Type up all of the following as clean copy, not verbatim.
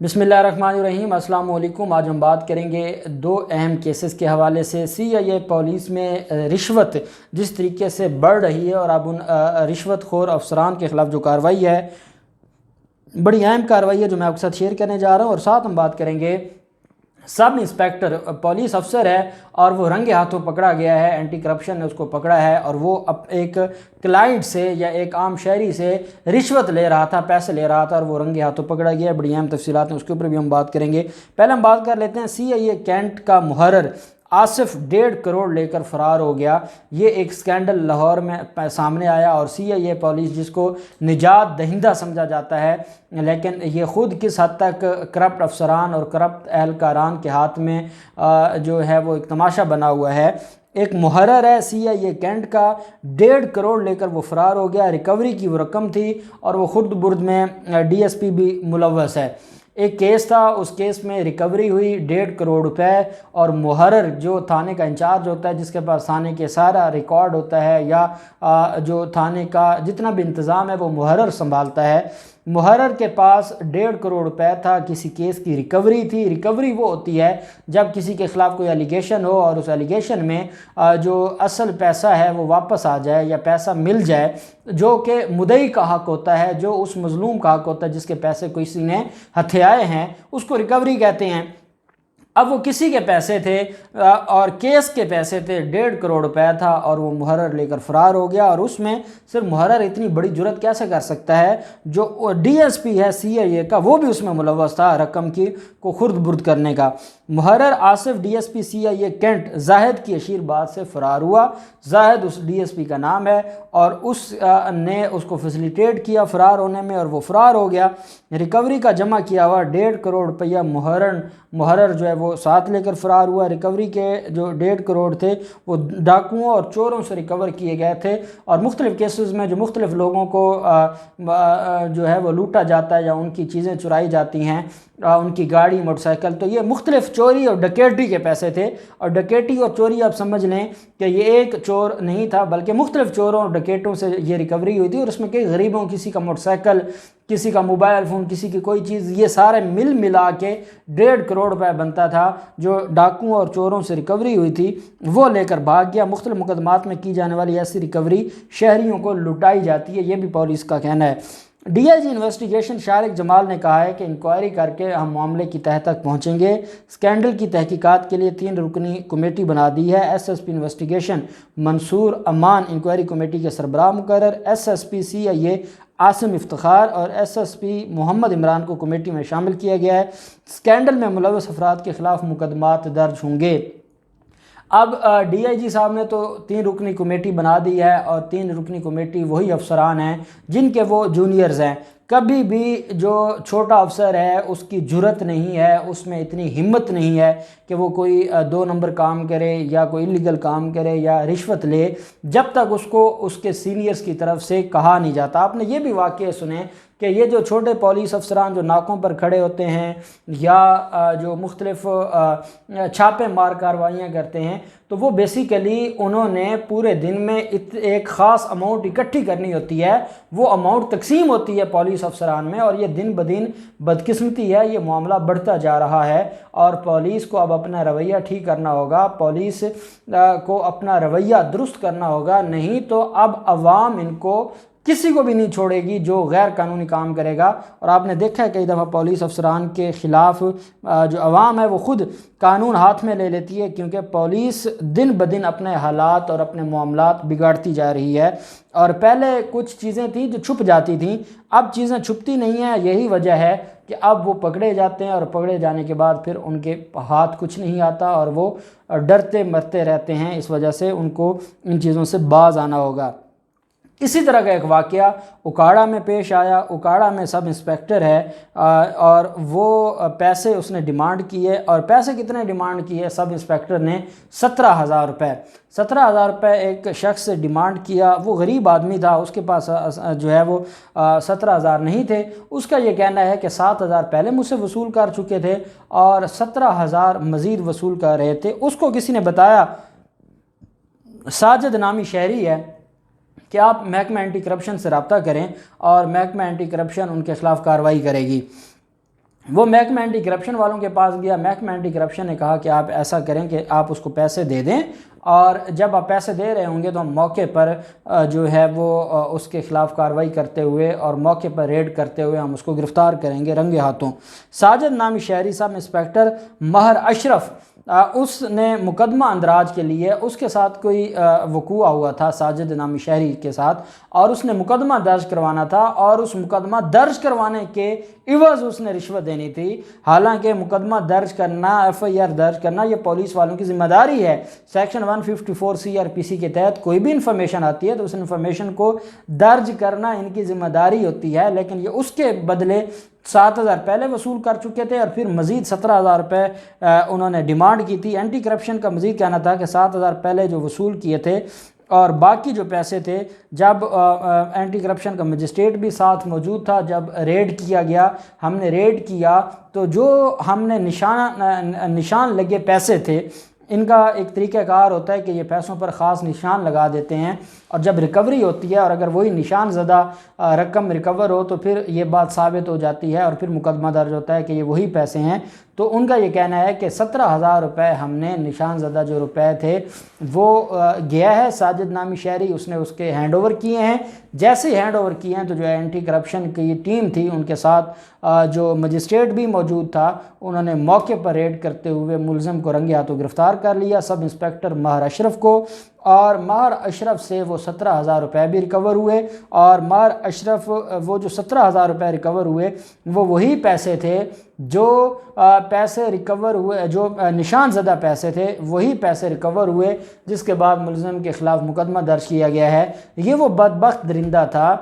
बिस्मिल्लाहिर्रहमानिर्रहीम। अस्सलाम वालेकुम। आज हम बात करेंगे दो अहम केसेस के हवाले से। CIA पुलिस में रिश्वत जिस तरीके से बढ़ रही है और अब उन रिश्वत खोर अफसरान के ख़िलाफ़ जो कार्रवाई है, बड़ी अहम कार्रवाई है जो मैं आपके साथ शेयर करने जा रहा हूँ। और साथ हम बात करेंगे सब इंस्पेक्टर पुलिस अफसर है और वो रंगे हाथों पकड़ा गया है, एंटी करप्शन ने उसको पकड़ा है और वो अब एक क्लाइंट से या एक आम शहरी से रिश्वत ले रहा था, पैसे ले रहा था और वो रंगे हाथों पकड़ा गया है। बड़ी अहम तफसीलात हैं, उसके ऊपर भी हम बात करेंगे। पहले हम बात कर लेते हैं CIA कैंट का मुहर्रर आसिफ 1.5 करोड़ लेकर फरार हो गया। ये एक स्कैंडल लाहौर में सामने आया और CIA पुलिस जिसको निजात दहिंदा समझा जाता है, लेकिन ये ख़ुद किस हद तक करप्ट अफसरान और करप्ट एहलकारान के हाथ में जो है वो एक तमाशा बना हुआ है। एक मुहर्रर है CIA कैंट का, 1.5 करोड़ लेकर वो फरार हो गया। रिकवरी की वो रकम थी और वो खुर्द बुर्द में DSP भी मुलव्वस है। एक केस था, उस केस में रिकवरी हुई 1.5 करोड़ रुपए और मुहर्रर जो थाने का इंचार्ज होता है, जिसके पास थाने के सारा रिकॉर्ड होता है या जो थाने का जितना भी इंतज़ाम है वो मुहर्रर संभालता है। मुहर्रर के पास 1.5 करोड़ रुपए था, किसी केस की रिकवरी थी। रिकवरी वो होती है जब किसी के ख़िलाफ़ कोई एलिगेशन हो और उस एलिगेशन में जो असल पैसा है वो वापस आ जाए या पैसा मिल जाए जो कि मुद्दई का हक़ होता है, जो उस मज़लूम का हक़ होता है जिसके पैसे किसी ने हथियाए हैं, उसको रिकवरी कहते हैं। अब वो किसी के पैसे थे और केस के पैसे थे, 1.5 करोड़ रुपए था और वो मुहर्रर लेकर फरार हो गया। और उसमें सिर्फ मुहर्रर इतनी बड़ी जुर्रत कैसे कर सकता है, जो DSP है CIA का वो भी उसमें मुलव्वस था रकम की को खुर्द बुर्द करने का। मुहर्रर Asif DSP CIA cantt Zahid की आशीर्वाद से फ़रार हुआ। जाहिद उस DSP का नाम है और उस ने उसको फैसिलिटेट किया फ़रार होने में और वो फ़रार हो गया। रिकवरी का जमा किया हुआ 1.5 करोड़ रुपया मुहर्रर जो है वो साथ लेकर फ़रार हुआ। रिकवरी के जो 1.5 करोड़ थे वो डाकुओं और चोरों से रिकवर किए गए थे और मुख्तलिफ़ केसेस में जो मुख्तलिफ़ लोगों को जो है वो लूटा जाता है या उनकी चीज़ें चुराई जाती हैं, उनकी गाड़ी मोटरसाइकिल, तो ये मुख्तलिफ़ चोरी और डकैती के पैसे थे। और डकैती और चोरी आप समझ लें कि ये एक चोर नहीं था बल्कि मुख्तलिफ़ चोरों और डकैतों से ये रिकवरी हुई थी और उसमें कई गरीबों, किसी का मोटरसाइकिल, किसी का मोबाइल फ़ोन, किसी की कोई चीज़, ये सारे मिला के 1.5 करोड़ रुपए बनता था जो डाकुओं और चोरों से रिकवरी हुई थी, वो लेकर भाग गया। मुख्तलिफ़ मुकदमात में की जाने वाली ऐसी रिकवरी शहरियों को लुटाई जाती है, ये भी पुलिस का कहना है। DIG इन्वेस्टिगेशन शारिक जमाल ने कहा है कि इंक्वायरी करके हम मामले की तह तक पहुँचेंगे। स्कैंडल की तहकीकात के लिए 3 रुकनी कमेटी बना दी है। SSP इन्वेस्टिगेशन मंसूर अमान इंक्वायरी कमेटी के सरबराह मुकर्रर, SSP CIA आसिम इफ्तिखार और SSP मोहम्मद इमरान को कमेटी में शामिल किया गया है। स्कैंडल में मुलव्वस अफराद के ख़िलाफ़ मुकदमात दर्ज होंगे। अब DIG साहब ने तो 3 रुकनी कमेटी बना दी है और 3 रुकनी कमेटी वही अफसरान हैं जिनके वो जूनियर्स हैं। कभी भी जो छोटा अफसर है उसकी जुर्रत नहीं है, उसमें इतनी हिम्मत नहीं है कि वो कोई 2 नंबर काम करे या कोई इलीगल काम करे या रिश्वत ले, जब तक उसको उसके सीनियर्स की तरफ से कहा नहीं जाता। आपने ये भी वाक़ये सुने कि ये जो छोटे पुलिस अफसरान जो नाकों पर खड़े होते हैं या जो मुख्तलिफ़ छापे मार कार्रवाइयाँ करते हैं, तो वो बेसिकली उन्होंने पूरे दिन में एक ख़ास अमाउंट इकट्ठी करनी होती है, वो अमाउंट तकसीम होती है पुलिस अफसरान में और ये दिन ब दिन बदकिस्मती है, ये मामला बढ़ता जा रहा है और पुलिस को अब अपना रवैया ठीक करना होगा, पुलिस को अपना रवैया दुरुस्त करना होगा, नहीं तो अब अवाम इनको किसी को भी नहीं छोड़ेगी जो गैर कानूनी काम करेगा। और आपने देखा है कई दफ़ा पुलिस अफसरान के ख़िलाफ़ जो अवाम है वो ख़ुद कानून हाथ में ले लेती है, क्योंकि पुलिस दिन ब दिन अपने हालात और अपने मामलात बिगाड़ती जा रही है। और पहले कुछ चीज़ें थी जो छुप जाती थीं, अब चीज़ें छुपती नहीं हैं। यही वजह है कि अब वो पकड़े जाते हैं और पकड़े जाने के बाद फिर उनके हाथ कुछ नहीं आता और वो डरते मरते रहते हैं। इस वजह से उनको इन चीज़ों से बाज आना होगा। इसी तरह का एक वाक़या उकाड़ा में पेश आया। उकाड़ा में सब इंस्पेक्टर है और वो पैसे उसने डिमांड किए और पैसे कितने डिमांड किए, सब इंस्पेक्टर ने 17,000 रुपये। 17,000 रुपये एक शख्स से डिमांड किया। वो गरीब आदमी था, उसके पास जो है वो 17,000 नहीं थे। उसका ये कहना है कि 7,000 पहले मुझसे वसूल कर चुके थे और 17,000 मज़ीद वसूल कर रहे थे। उसको किसी ने बताया, साजिद नामी शहरी है, कि आप महकमा एंटी करप्शन से रब्ता करें और महकमा एंटी करप्शन उनके ख़िलाफ़ कार्रवाई करेगी। وہ محکمہ اینٹی کرپشن والوں کے پاس گیا. محکمہ اینٹی کرپشن نے کہا کہ آپ ایسا کریں کہ آپ اس کو پیسے دے دیں، اور جب آپ پیسے دے رہے ہوں گے تو ہم موقع پر جو ہے وہ اس کے خلاف کارروائی کرتے ہوئے اور موقع پر ریڈ کرتے ہوئے ہم اس کو گرفتار کریں گے رنگے ہاتھوں. ساجد نامی شہری صاحب انسپیکٹر مہر اشرف، اس نے مقدمہ اندراج کے لیے، اس کے ساتھ کوئی وقوع ہوا تھا ساجد نامی شہری کے ساتھ، اور اس نے مقدمہ درج کروانا تھا، اور اس مقدمہ درج کروانے کے عوض اس نے رشوت دینی تھی. حالانکہ مقدمہ درج کرنا، ایف آئی آر درج کرنا، یہ پولیس والوں کی ذمہ داری ہے. سیکشن 154 CRPC کے تحت کوئی بھی انفارمیشن آتی ہے تو اس انفارمیشن کو درج کرنا ان کی ذمہ داری ہوتی ہے، لیکن یہ اس کے بدلے 7,000 پہلے وصول کر چکے تھے، اور پھر مزید 17,000 روپے انہوں نے ڈیمانڈ کی تھی. اینٹی کرپشن کا مزید کہنا تھا کہ 7,000 پہلے جو وصول کیے تھے اور باقی جو پیسے تھے، جب اینٹی کرپشن کا مجسٹریٹ بھی ساتھ موجود تھا، جب ریڈ کیا گیا، ہم نے ریڈ کیا تو جو ہم نے نشان لگے پیسے تھے، ان کا ایک طریقہ کار ہوتا ہے کہ یہ پیسوں پر خاص نشان لگا دیتے ہیں، اور جب ریکوری ہوتی ہے اور اگر وہی نشان زدہ رقم ریکور ہو تو پھر یہ بات ثابت ہو جاتی ہے اور پھر مقدمہ درج ہوتا ہے کہ یہ وہی پیسے ہیں. تو ان کا یہ کہنا ہے کہ 17,000 روپے ہم نے نشان زدہ جو روپے تھے وہ گیا ہے ساجد نامی شہری، اس نے اس کے ہینڈ اوور کیے ہیں. جیسے ہی ہینڈ اوور کیے ہیں تو جو اینٹی کرپشن کی ٹیم تھی ان کے ساتھ جو مجسٹریٹ بھی موجود تھا، انہوں نے موقع پر ریڈ کرتے ہوئے ملزم کو رنگے ہاتھوں گرفتار کر لیا، سب انسپیکٹر مہر اشرف کو. اور مہر اشرف سے وہ 17,000 روپے بھی ریکور ہوئے، اور مہر اشرف وہ جو 17,000 روپے ریکور ہوئے وہ وہی پیسے تھے جو پیسے ریکور ہوئے، جو نشان زدہ پیسے تھے وہی پیسے ریکور ہوئے، جس کے بعد ملزم کے خلاف مقدمہ درج کیا گیا ہے. یہ وہ بدبخت درندہ تھا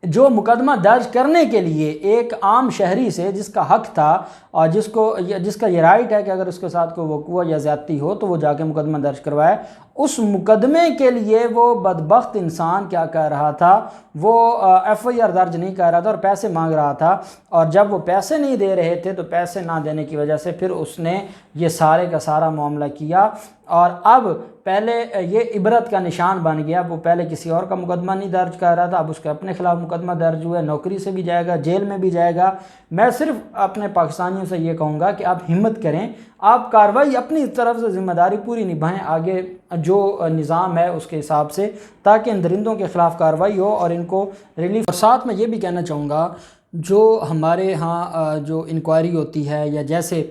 جو مقدمہ درج کرنے کے لیے ایک عام شہری سے، جس کا حق تھا اور جس کا یہ رائٹ ہے کہ اگر اس کے ساتھ کوئی وقوع یا زیادتی ہو تو وہ جا کے مقدمہ درج کروائے، اس مقدمے کے لیے وہ بدبخت انسان کیا کہہ رہا تھا، وہ ایف آئی آر درج نہیں کر رہا تھا اور پیسے مانگ رہا تھا. اور جب وہ پیسے نہیں دے رہے تھے تو پیسے نہ دینے کی وجہ سے پھر اس نے یہ سارے کا سارا معاملہ کیا. اور اب پہلے یہ عبرت کا نشان بن گیا، وہ پہلے کسی اور کا مقدمہ نہیں درج کر رہا تھا، اب اس کے اپنے خلاف مقدمہ درج ہوا ہے، نوکری سے بھی جائے گا، جیل میں بھی جائے گا. میں صرف اپنے پاکستانیوں سے یہ کہوں گا کہ آپ ہمت کریں، آپ کارروائی اپنی طرف سے ذمہ داری پوری نبھائیں آگے جو نظام ہے اس کے حساب سے، تاکہ ان درندوں کے خلاف کارروائی ہو اور ان کو ریلیف. اور ساتھ میں یہ بھی کہنا چاہوں گا، جو ہمارے ہاں جو انکوائری ہوتی ہے یا جیسے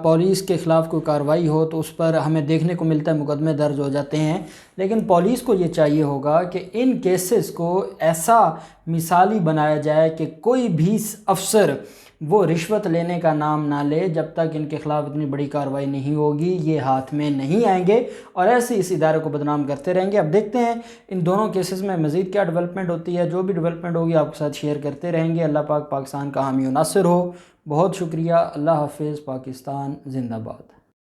پولیس کے خلاف کوئی کارروائی ہو تو اس پر ہمیں دیکھنے کو ملتا ہے مقدمے درج ہو جاتے ہیں، لیکن پولیس کو یہ چاہیے ہوگا کہ ان کیسز کو ایسا مثالی بنایا جائے کہ کوئی بھی افسر وہ رشوت لینے کا نام نہ لے جب تک ان کے خلاف اتنی بڑی کارروائی نہیں ہوگی، یہ ہاتھ میں نہیں آئیں گے اور ایسے اس ادارے کو بدنام کرتے رہیں گے. اب دیکھتے ہیں ان دونوں کیسز میں مزید کیا ڈیولپمنٹ ہوتی ہے، جو بھی ڈیولپمنٹ ہوگی آپ کے ساتھ شیئر کرتے رہیں گے. اللہ پاک پاکستان کا حامی و ناصر ہو. بہت شکریہ. اللہ حافظ. پاکستان زندہ باد.